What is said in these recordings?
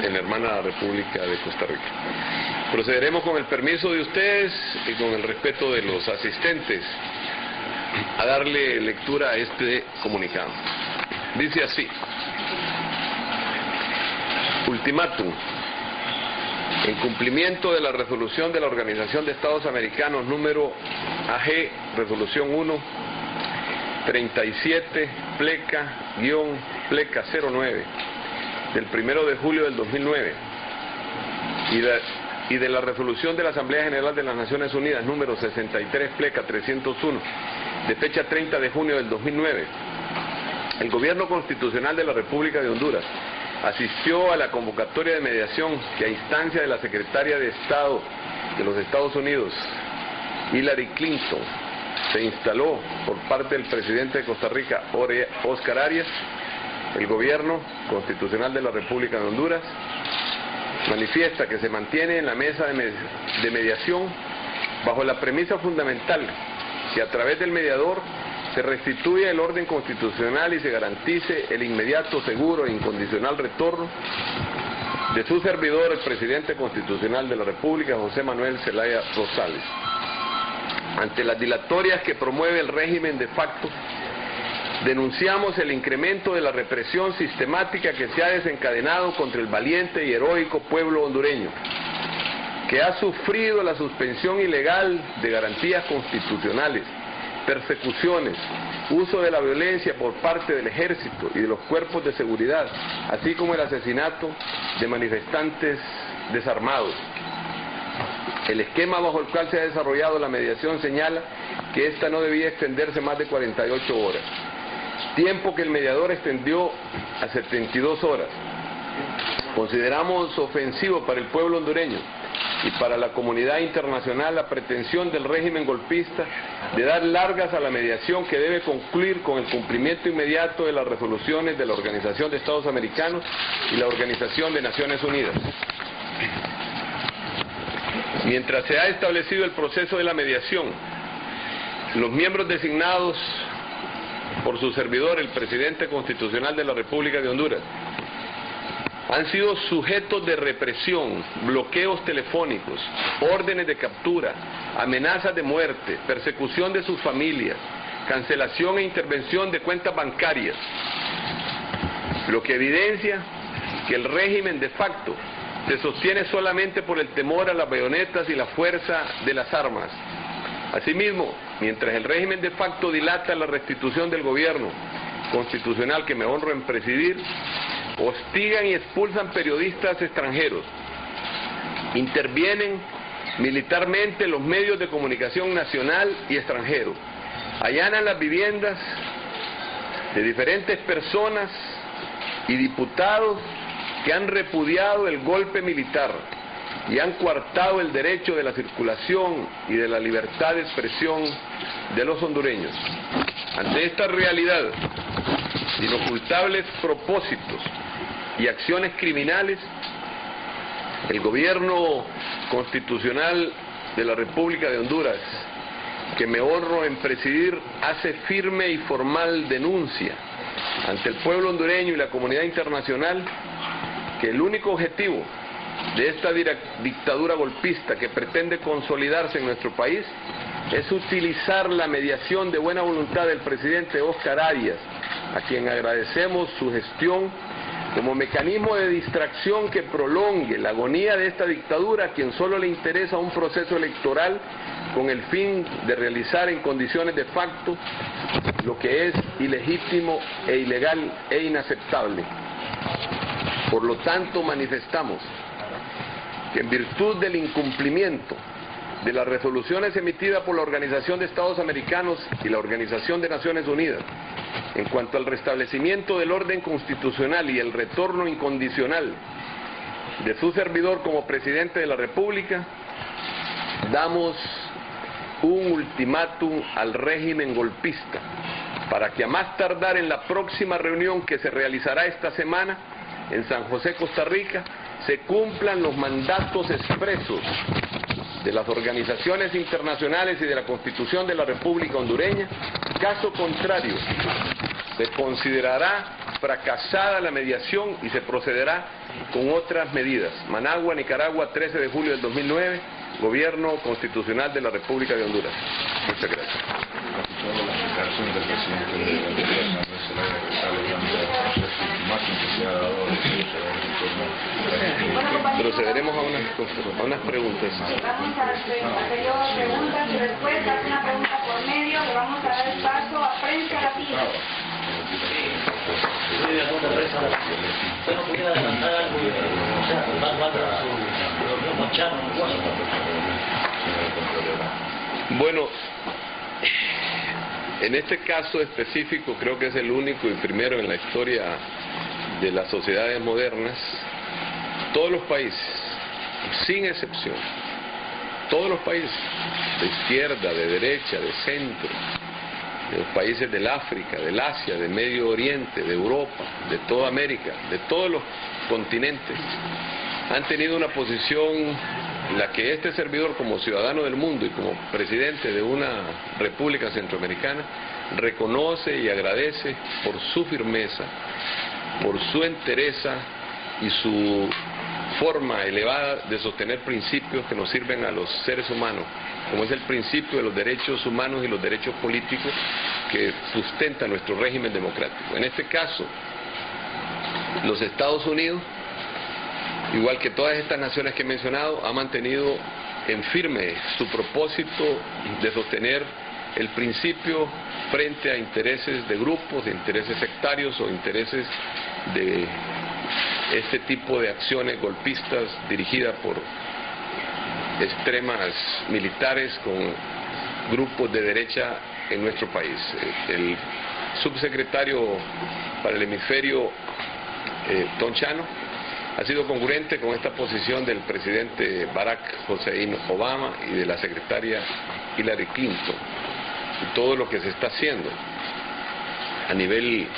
en la hermana República de Costa Rica. Procederemos con el permiso de ustedes y con el respeto de los asistentes a darle lectura a este comunicado. Dice así: ultimátum. En cumplimiento de la resolución de la Organización de Estados Americanos número AG, resolución 1-37, pleca 09, del 1 de julio del 2009, y de la resolución de la Asamblea General de las Naciones Unidas número 63, pleca 301, de fecha 30 de junio del 2009, el Gobierno Constitucional de la República de Honduras asistió a la convocatoria de mediación que, a instancia de la Secretaria de Estado de los Estados Unidos, Hillary Clinton, se instaló por parte del presidente de Costa Rica, Óscar Arias. El Gobierno Constitucional de la República de Honduras manifiesta que se mantiene en la mesa de mediación bajo la premisa fundamental que a través del mediador se restituya el orden constitucional y se garantice el inmediato, seguro e incondicional retorno de su servidor, el presidente constitucional de la República, José Manuel Zelaya Rosales. Ante las dilatorias que promueve el régimen de facto, denunciamos el incremento de la represión sistemática que se ha desencadenado contra el valiente y heroico pueblo hondureño, que ha sufrido la suspensión ilegal de garantías constitucionales, persecuciones, uso de la violencia por parte del ejército y de los cuerpos de seguridad, así como el asesinato de manifestantes desarmados. El esquema bajo el cual se ha desarrollado la mediación señala que esta no debía extenderse más de 48 horas, tiempo que el mediador extendió a 72 horas. Consideramos ofensivo para el pueblo hondureño y para la comunidad internacional la pretensión del régimen golpista de dar largas a la mediación, que debe concluir con el cumplimiento inmediato de las resoluciones de la Organización de Estados Americanos y la Organización de Naciones Unidas. Mientras se ha establecido el proceso de la mediación, los miembros designados por su servidor, el presidente constitucional de la República de Honduras, han sido sujetos de represión, bloqueos telefónicos, órdenes de captura, amenazas de muerte, persecución de sus familias, cancelación e intervención de cuentas bancarias, lo que evidencia que el régimen de facto se sostiene solamente por el temor a las bayonetas y la fuerza de las armas. Asimismo, mientras el régimen de facto dilata la restitución del gobierno constitucional que me honro en presidir, hostigan y expulsan periodistas extranjeros, intervienen militarmente los medios de comunicación nacional y extranjero, allanan las viviendas de diferentes personas y diputados que han repudiado el golpe militar y han coartado el derecho de la circulación y de la libertad de expresión de los hondureños. Ante esta realidad, inocultables propósitos y acciones criminales, el Gobierno Constitucional de la República de Honduras, que me honro en presidir, hace firme y formal denuncia ante el pueblo hondureño y la comunidad internacional que el único objetivo de esta dictadura golpista que pretende consolidarse en nuestro país es utilizar la mediación de buena voluntad del presidente Óscar Arias, a quien agradecemos su gestión, como mecanismo de distracción que prolongue la agonía de esta dictadura, a quien solo le interesa un proceso electoral con el fin de realizar en condiciones de facto lo que es ilegítimo e ilegal e inaceptable. Por lo tanto, manifestamos que en virtud del incumplimiento de las resoluciones emitidas por la Organización de Estados Americanos y la Organización de Naciones Unidas en cuanto al restablecimiento del orden constitucional y el retorno incondicional de su servidor como presidente de la República, damos un ultimátum al régimen golpista para que a más tardar en la próxima reunión que se realizará esta semana en San José, Costa Rica, se cumplan los mandatos expresos de las organizaciones internacionales y de la Constitución de la República hondureña. Caso contrario, se considerará fracasada la mediación y se procederá con otras medidas. Managua, Nicaragua, 13 de julio del 2009, Gobierno Constitucional de la República de Honduras. Muchas gracias. Procederemos a unas preguntas. Vamos a hacer preguntas y respuestas, una pregunta por medio, le vamos a dar el paso a prensa rápida. Bueno, en este caso específico creo que es el único y primero en la historia de las sociedades modernas. Todos los países, sin excepción, todos los países, de izquierda, de derecha, de centro, de los países del África, del Asia, del Medio Oriente, de Europa, de toda América, de todos los continentes, han tenido una posición en la que este servidor, como ciudadano del mundo y como presidente de una república centroamericana, reconoce y agradece por su firmeza, por su entereza y su forma elevada de sostener principios que nos sirven a los seres humanos, como es el principio de los derechos humanos y los derechos políticos que sustenta nuestro régimen democrático. En este caso, los Estados Unidos, igual que todas estas naciones que he mencionado, ha mantenido en firme su propósito de sostener el principio frente a intereses de grupos, de intereses sectarios o intereses de este tipo de acciones golpistas dirigidas por extremas militares con grupos de derecha en nuestro país. El subsecretario para el hemisferio, Tom Chano, ha sido congruente con esta posición del presidente Barack Hussein Obama y de la secretaria Hillary Clinton. Y todo lo que se está haciendo a nivel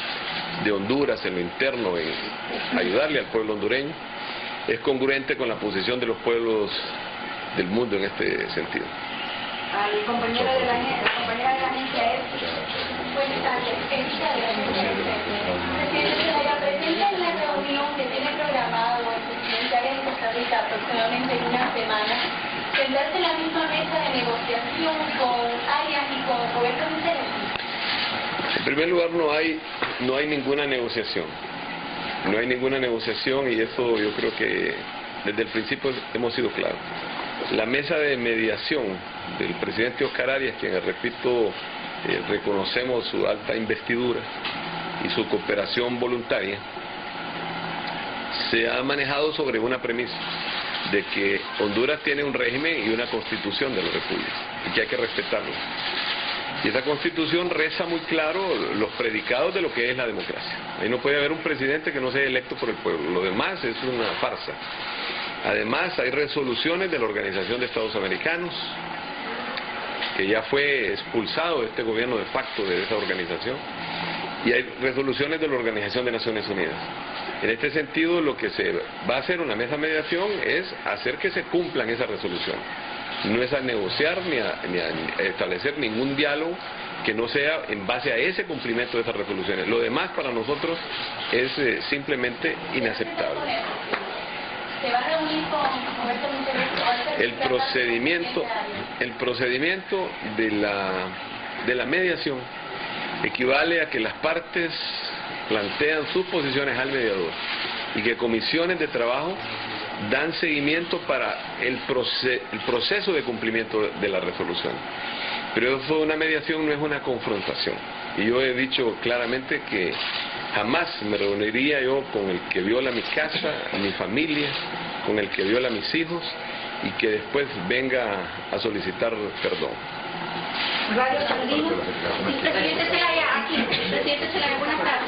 de Honduras, en lo interno, en ayudarle al pueblo hondureño, es congruente con la posición de los pueblos del mundo en este sentido. Al compañero de la agencia buenas tardes, presente en la reunión que tiene programada el presidente de Costa Rica aproximadamente en una semana, sentarse en la misma mesa de negociación con Arias y con Roberto Michel. En primer lugar, no hay ninguna negociación. No hay ninguna negociación y eso yo creo que desde el principio hemos sido claros. La mesa de mediación del presidente Oscar Arias, quien, repito, reconocemos su alta investidura y su cooperación voluntaria, se ha manejado sobre una premisa de que Honduras tiene un régimen y una constitución de la República y que hay que respetarlo. Y esa constitución reza muy claro los predicados de lo que es la democracia. Ahí no puede haber un presidente que no sea electo por el pueblo. Lo demás es una farsa. Además, hay resoluciones de la Organización de Estados Americanos, que ya fue expulsado este gobierno de facto de esa organización, y hay resoluciones de la Organización de Naciones Unidas. En este sentido, lo que se va a hacer una mesa de mediación es hacer que se cumplan esas resoluciones. No es a negociar ni a establecer ningún diálogo que no sea en base a ese cumplimiento de esas resoluciones. Lo demás para nosotros es simplemente inaceptable. ¿Se va a reunir con Roberto Michel? El procedimiento de la mediación equivale a que las partes plantean sus posiciones al mediador y que comisiones de trabajo dan seguimiento para el proceso de cumplimiento de la resolución. Pero eso, una mediación no es una confrontación. Y yo he dicho claramente que jamás me reuniría yo con el que viola mi casa, mi familia, con el que viola a mis hijos y que después venga a solicitar perdón. Radio Sandino. Presidente Zelaya, aquí. Presidente Zelaya, buenas tardes.